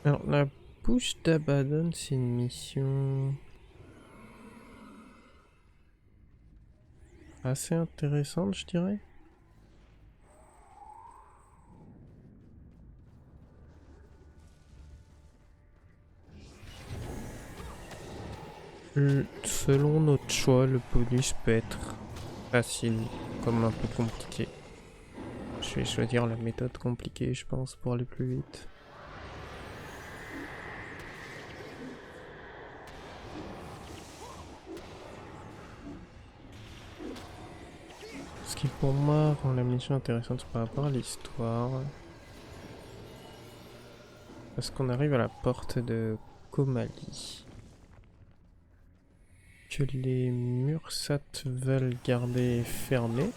Alors, la bouche d'Abaddon, c'est une mission assez intéressante, je dirais. Selon notre choix, le bonus peut être facile comme un peu compliqué. Je vais choisir la méthode compliquée, je pense, pour aller plus vite. Ce qui pour moi rend la mission intéressante par rapport à l'histoire. Parce qu'on arrive à la porte de Komali. Que les Mursat veulent garder fermée.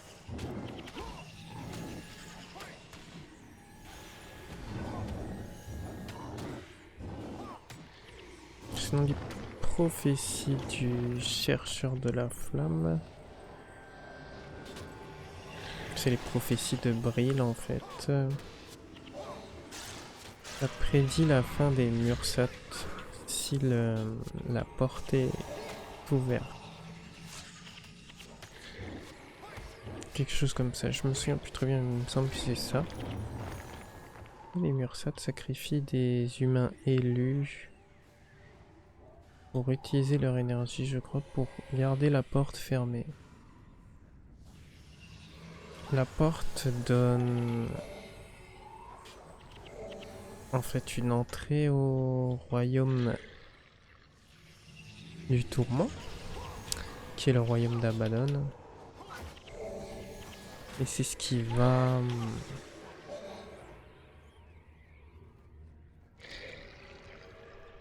Sinon, les prophéties du chercheur de la flamme. C'est les prophéties de Bril en fait. Ça prédit la fin des Mursat si la porte est ouverte. Quelque chose comme ça, je me souviens plus très bien, il me semble que c'est ça. Les Mursat sacrifient des humains élus pour utiliser leur énergie, je crois, pour garder la porte fermée. La porte donne en fait une entrée au royaume du tourment, qui est le royaume d'Abaddon. Et c'est ce qui va...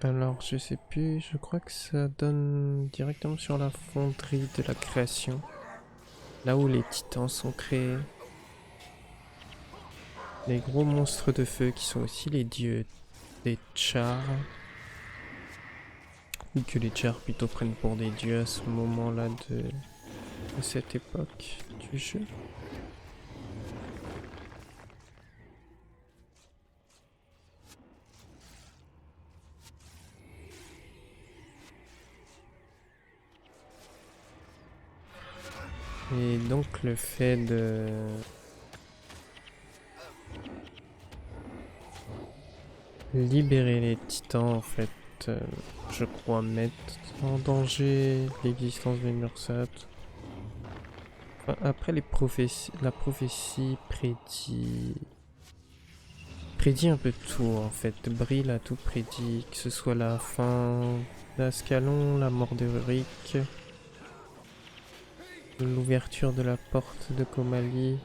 Alors, je sais plus, je crois que ça donne directement sur la fonderie de la création. Là où les titans sont créés. Les gros monstres de feu qui sont aussi les dieux des Chars. Ou que les Chars plutôt prennent pour des dieux à ce moment-là de cette époque du jeu. Et donc le fait de libérer les titans en fait, je crois mettre en danger l'existence des Mursat. Enfin, après les prophéties, la prophétie prédit un peu tout en fait. Bril a tout prédit, que ce soit la fin d'Ascalon, la mort de Rick, l'ouverture de la porte de Komali,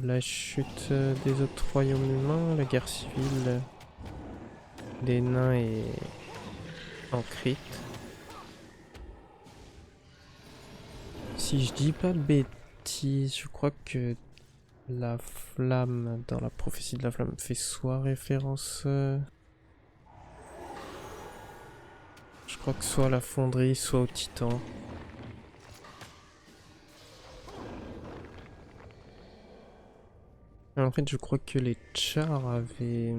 la chute des autres royaumes humains, la guerre civile des nains et en Crite. Si je dis pas de bêtises, je crois que la flamme, dans la prophétie de la flamme, fait soit référence... je crois que soit à la fonderie, soit au titan. En fait, je crois que les Chars avaient...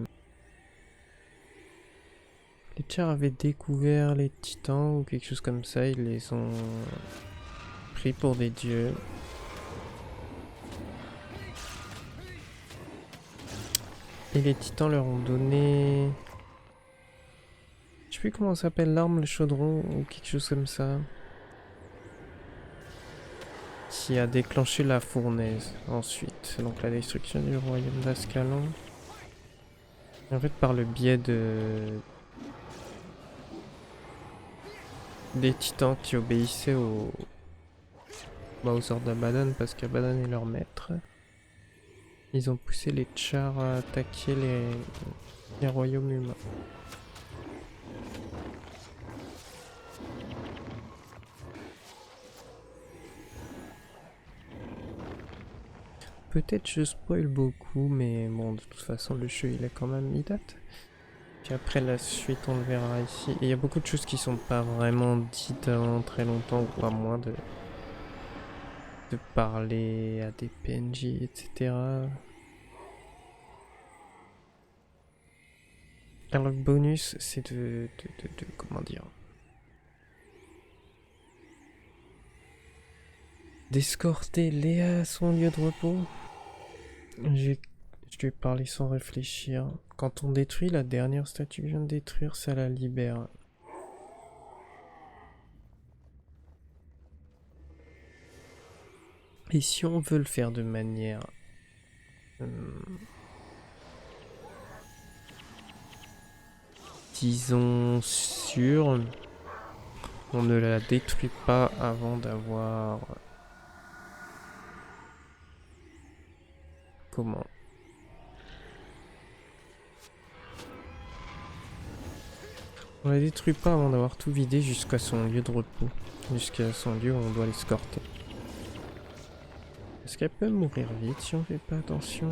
Les Chars avaient découvert les titans ou quelque chose comme ça, ils les ont pris pour des dieux. Et les titans leur ont donné... Je sais plus comment ça s'appelle, l'arme, le chaudron ou quelque chose comme ça. Qui a déclenché la fournaise ensuite. Donc la destruction du royaume d'Ascalon. En fait, par le biais des titans qui obéissaient aux ordres d'Abaddon parce qu'Abaddon est leur maître. Ils ont poussé les Chars à attaquer les royaumes humains. Peut-être je spoil beaucoup, mais bon, de toute façon, le jeu il a quand même mis date. Puis après la suite, on le verra ici. Et il y a beaucoup de choses qui sont pas vraiment dites avant très longtemps, ou à moins de parler à des PNJ, etc. Alors le bonus, c'est comment dire, d'escorter Léa à son lieu de repos. Je lui ai parlé sans réfléchir. Quand on détruit la dernière statue que je viens de détruire, ça la libère. Et si on veut le faire de manière... disons sûre, on ne la détruit pas avant d'avoir... comment? On la détruit pas avant d'avoir tout vidé jusqu'à son lieu de repos. Jusqu'à son lieu où on doit l'escorter. Est-ce qu'elle peut mourir vite si on fait pas attention?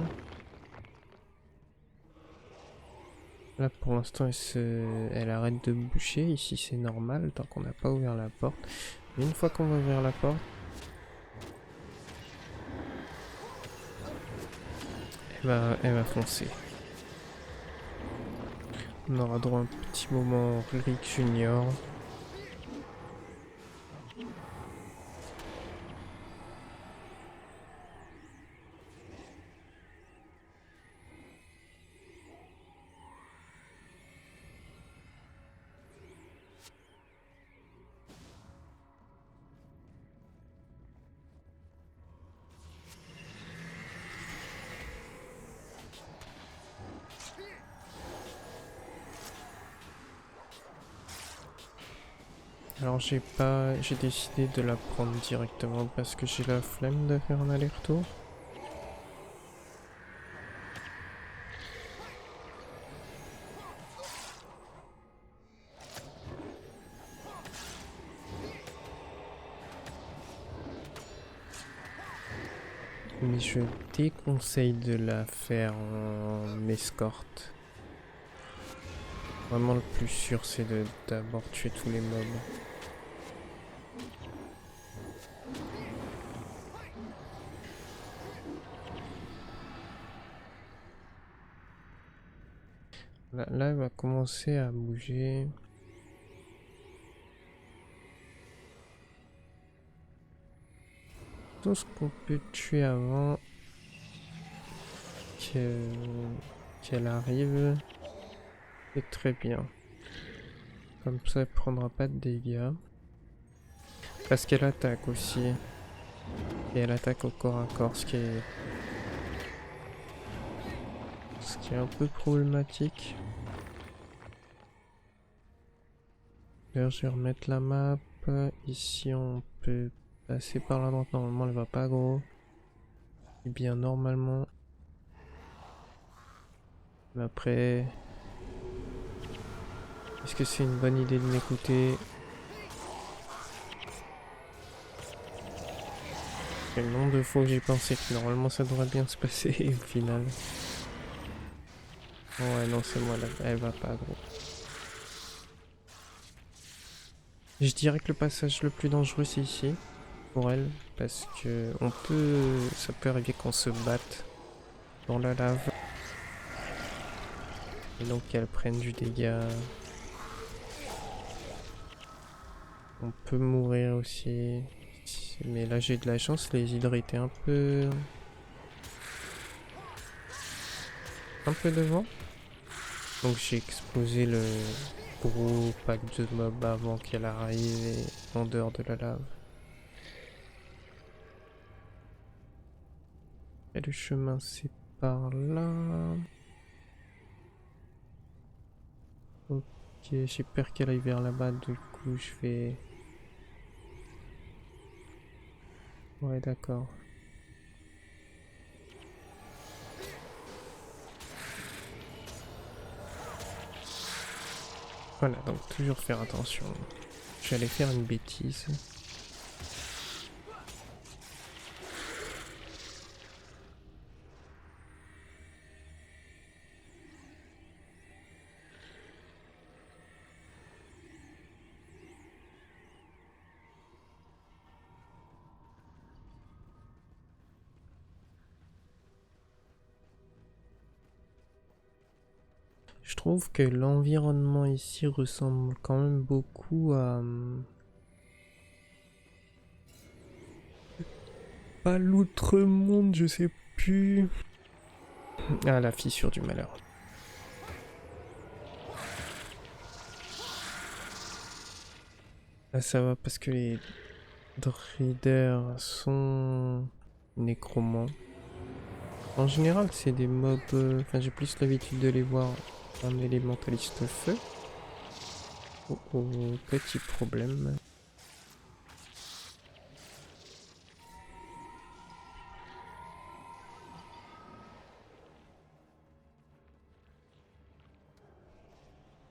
Là pour l'instant elle arrête de boucher, ici c'est normal tant qu'on n'a pas ouvert la porte. Mais une fois qu'on va ouvrir la porte, elle va foncer. On aura droit à un petit moment Rick Junior. Alors j'ai décidé de la prendre directement parce que j'ai la flemme de faire un aller-retour. Mais je déconseille de la faire en escorte. Vraiment le plus sûr c'est de d'abord tuer tous les mobs. Là elle va commencer à bouger. Tout ce qu'on peut tuer avant qu'elle arrive, c'est très bien. Comme ça, elle prendra pas de dégâts. Parce qu'elle attaque aussi. Et elle attaque au corps à corps, ce qui est un peu problématique. D'ailleurs, je vais remettre la map. Ici, on peut passer par la droite. Normalement, elle va pas gros. Et bien, normalement. Mais après... est-ce que c'est une bonne idée de m'écouter? Le nombre de fois que j'ai pensé que normalement ça devrait bien se passer et au final... ouais non c'est moi là, elle va pas gros. Je dirais que le passage le plus dangereux c'est ici, pour elle, parce que ça peut arriver qu'on se batte dans la lave. Et donc qu'elle prenne du dégât. On peut mourir aussi. Mais là j'ai de la chance, les hydres étaient un peu devant. Donc j'ai explosé le gros pack de mobs avant qu'elle arrive et en dehors de la lave. Et le chemin c'est par là. Ok, j'ai peur qu'elle aille vers là-bas, du coup je vais... ouais d'accord. Voilà, donc toujours faire attention. J'allais faire une bêtise. Je trouve que l'environnement ici ressemble quand même beaucoup à... Pas l'outre-monde, je sais plus. Ah, la fissure du malheur. Là, ça va parce que les Dreaders sont nécromants. En général, c'est des mobs... Enfin, j'ai plus l'habitude de les voir en élémentaliste feu. Oh, oh, petit problème.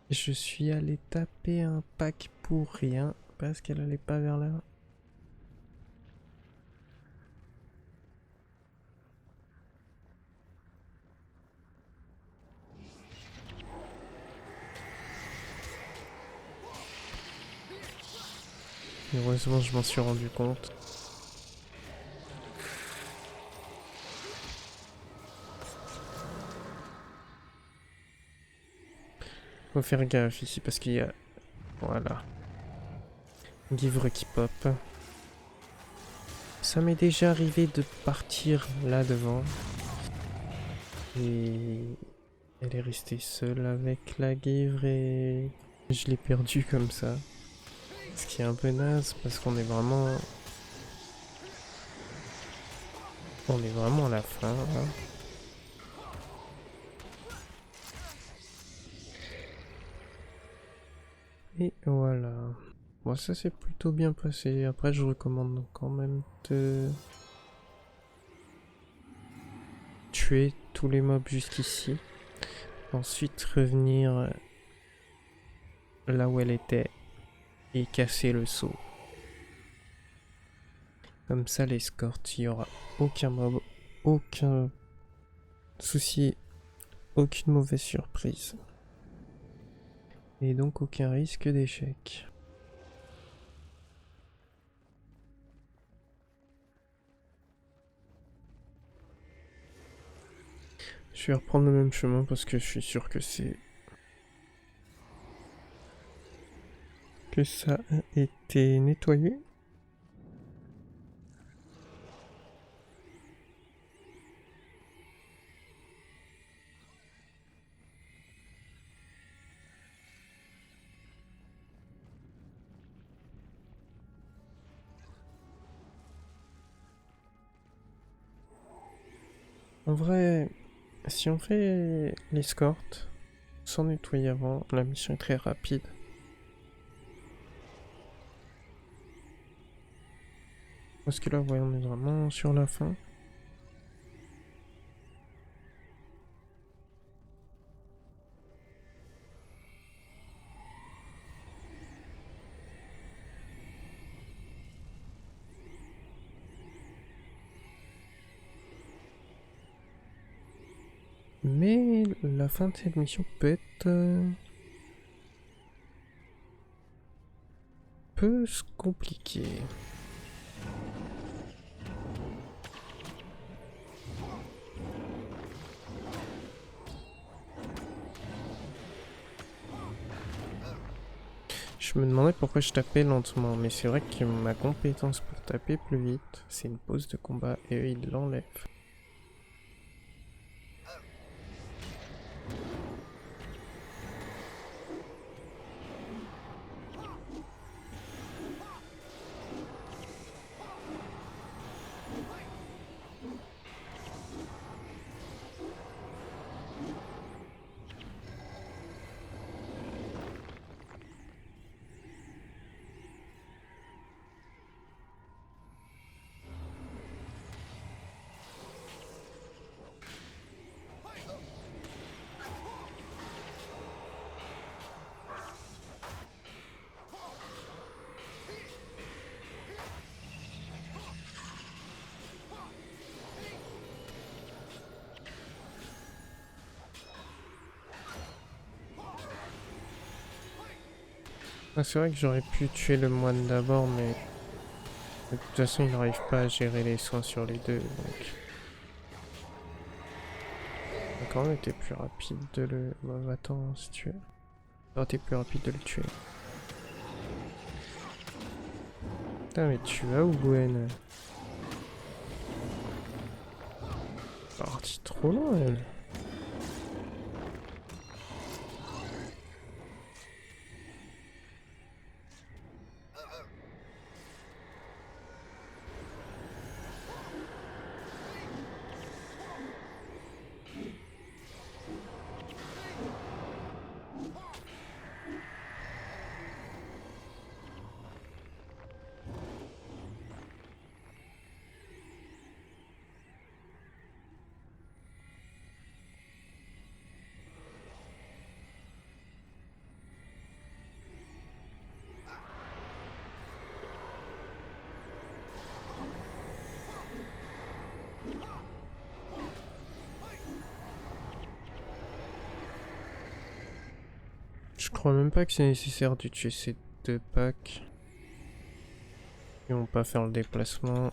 Je suis allé taper un pack pour rien, parce qu'elle allait pas vers là. Heureusement, je m'en suis rendu compte. Faut faire gaffe ici parce qu'il y a... Voilà. Guivre qui pop. Ça m'est déjà arrivé de partir là devant. Et... Elle est restée seule avec la guivre et... Je l'ai perdue comme ça. Ce qui est un peu naze parce qu'on est vraiment... On est vraiment à la fin là. Et voilà. Bon, ça s'est plutôt bien passé. Après, je recommande quand même de tuer tous les mobs jusqu'ici. Ensuite, revenir là où elle était et casser le seau. Comme ça, l'escorte, il n'y aura aucun mob, aucun souci, aucune mauvaise surprise. Et donc, aucun risque d'échec. Je vais reprendre le même chemin parce que je suis sûr que c'est... que ça a été nettoyé. En vrai, si on fait l'escorte sans nettoyer avant, la mission est très rapide. Parce que là, ouais, on est vraiment sur la fin. Mais la fin de cette mission peut être... peut se compliquer. Je me demandais pourquoi je tapais lentement, mais c'est vrai que ma compétence pour taper plus vite, c'est une pause de combat et eux ils l'enlèvent. Ah, c'est vrai que j'aurais pu tuer le moine d'abord, mais de toute façon il n'arrive pas à gérer les soins sur les deux, donc quand même été plus rapide de le... Bah, attends, si tu veux. Ça aurait été plus rapide de le tuer. Putain, mais tu vas où, Gwen? Partie trop loin, elle. Je crois même pas que c'est nécessaire de tuer ces 2 packs. Ils vont pas faire le déplacement.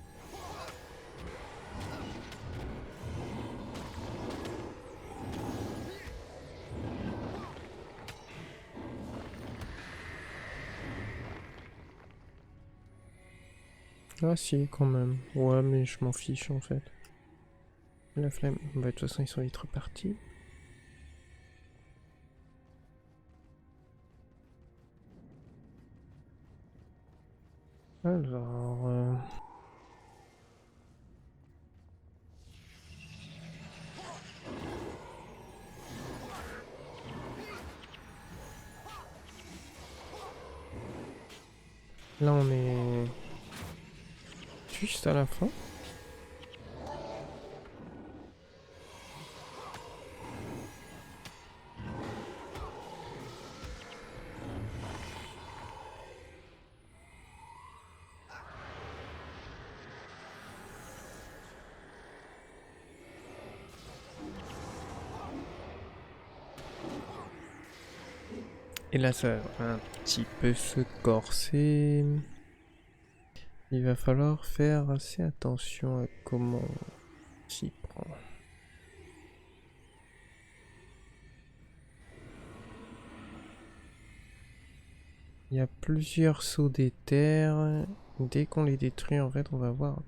Ah si, quand même. Ouais, mais je m'en fiche en fait. La flemme. Bah, de toute façon, ils sont vite repartis. Alors... Là, on est... juste à la fin. Et là, ça va un petit peu se corser. Il va falloir faire assez attention à comment on s'y prend. Il y a plusieurs sauts d'éther. Dès qu'on les détruit, en fait, on va voir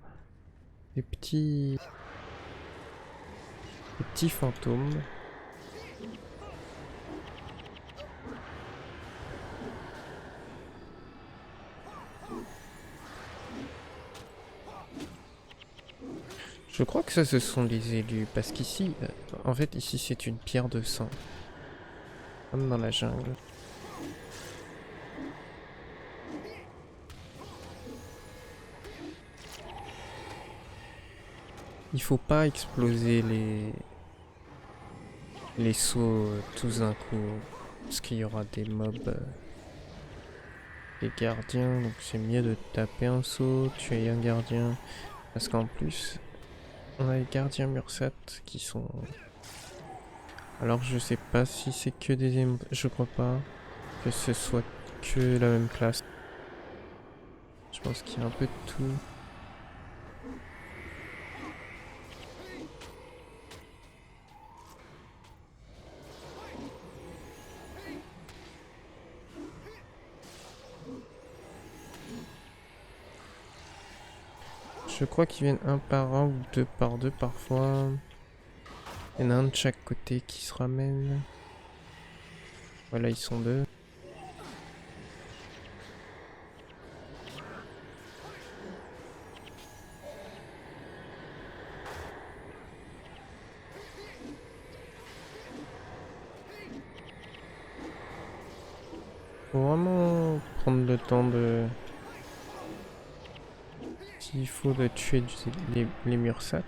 des petits fantômes. Je crois que ça, ce sont les élus, parce qu'ici, en fait, ici, c'est une pierre de sang. Comme dans la jungle. Il faut pas exploser les sauts tous d'un coup, parce qu'il y aura des mobs, des gardiens, donc c'est mieux de taper un saut, tuer un gardien, parce qu'en plus, on a les gardiens Mursat qui sont... Alors je sais pas si c'est que des je crois pas que ce soit que la même classe. Je pense qu'il y a un peu de tout. Je crois qu'ils viennent un par un ou deux par deux parfois. Il y en a un de chaque côté qui se ramène. Voilà, ils sont deux. Faut vraiment prendre le temps de... S'il faut de tuer les Mursat.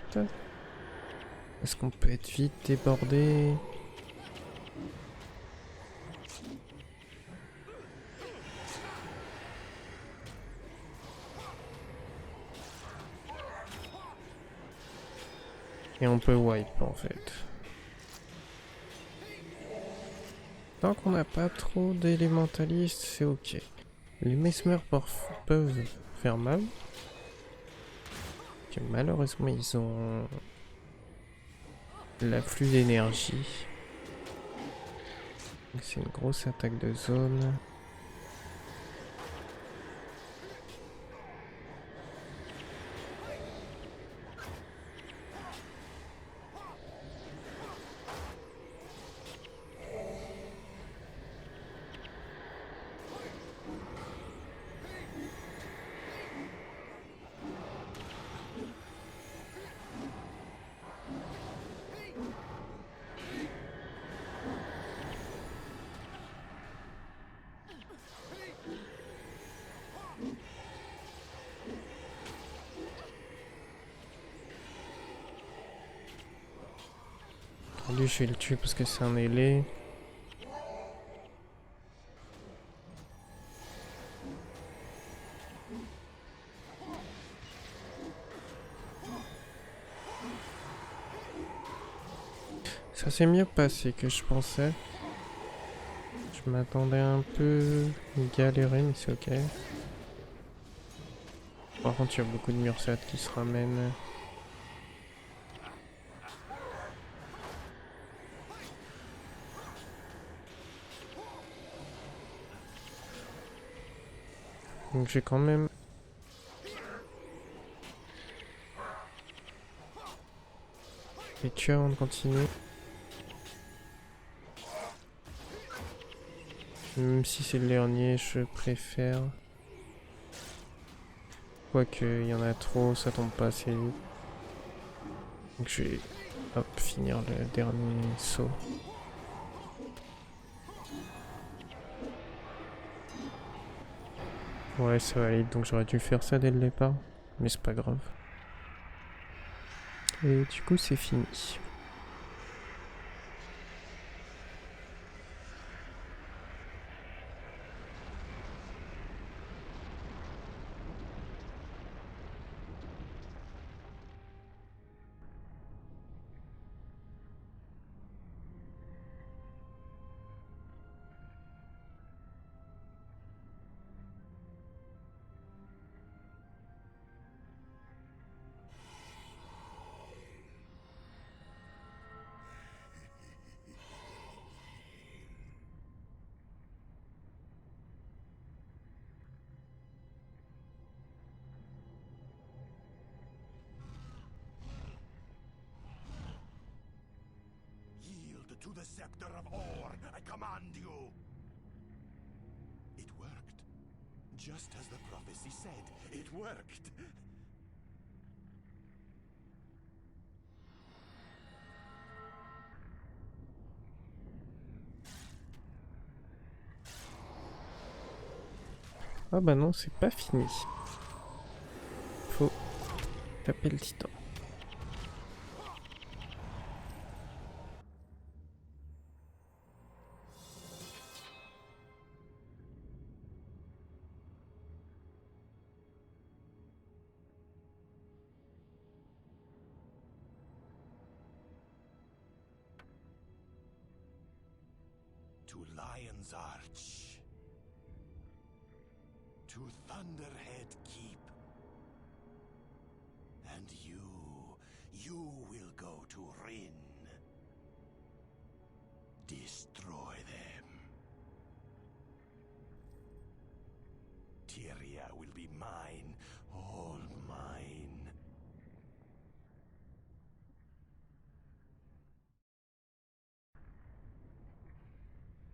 Est-ce qu'on peut être vite débordé? Et on peut wipe en fait. Tant qu'on n'a pas trop d'élémentalistes, c'est ok. Les mesmers peuvent faire mal. Que malheureusement ils ont l'afflux d'énergie. C'est une grosse attaque de zone. Lui, je vais le tuer parce que c'est un ailé. Ça s'est mieux passé que je pensais. Je m'attendais un peu galérer, mais c'est ok. Par contre, il y a beaucoup de Mursat qui se ramènent. Donc j'ai quand même... les tuer avant de continuer. Même si c'est le dernier, je préfère. Quoique il y en a trop, ça tombe pas assez vite. Donc je vais hop, finir le dernier saut. Ouais, ça va aller, donc j'aurais dû faire ça dès le départ. Mais c'est pas grave. Et du coup, c'est fini. To the scepter of Or, I command you! It worked. Just as the prophecy said, it worked. Ah bah non, c'est pas fini. Faut taper le titan. To Lion's Arch. To Thunderhead Keep. And you will go to Rin. Destroy them. Tyria will be mine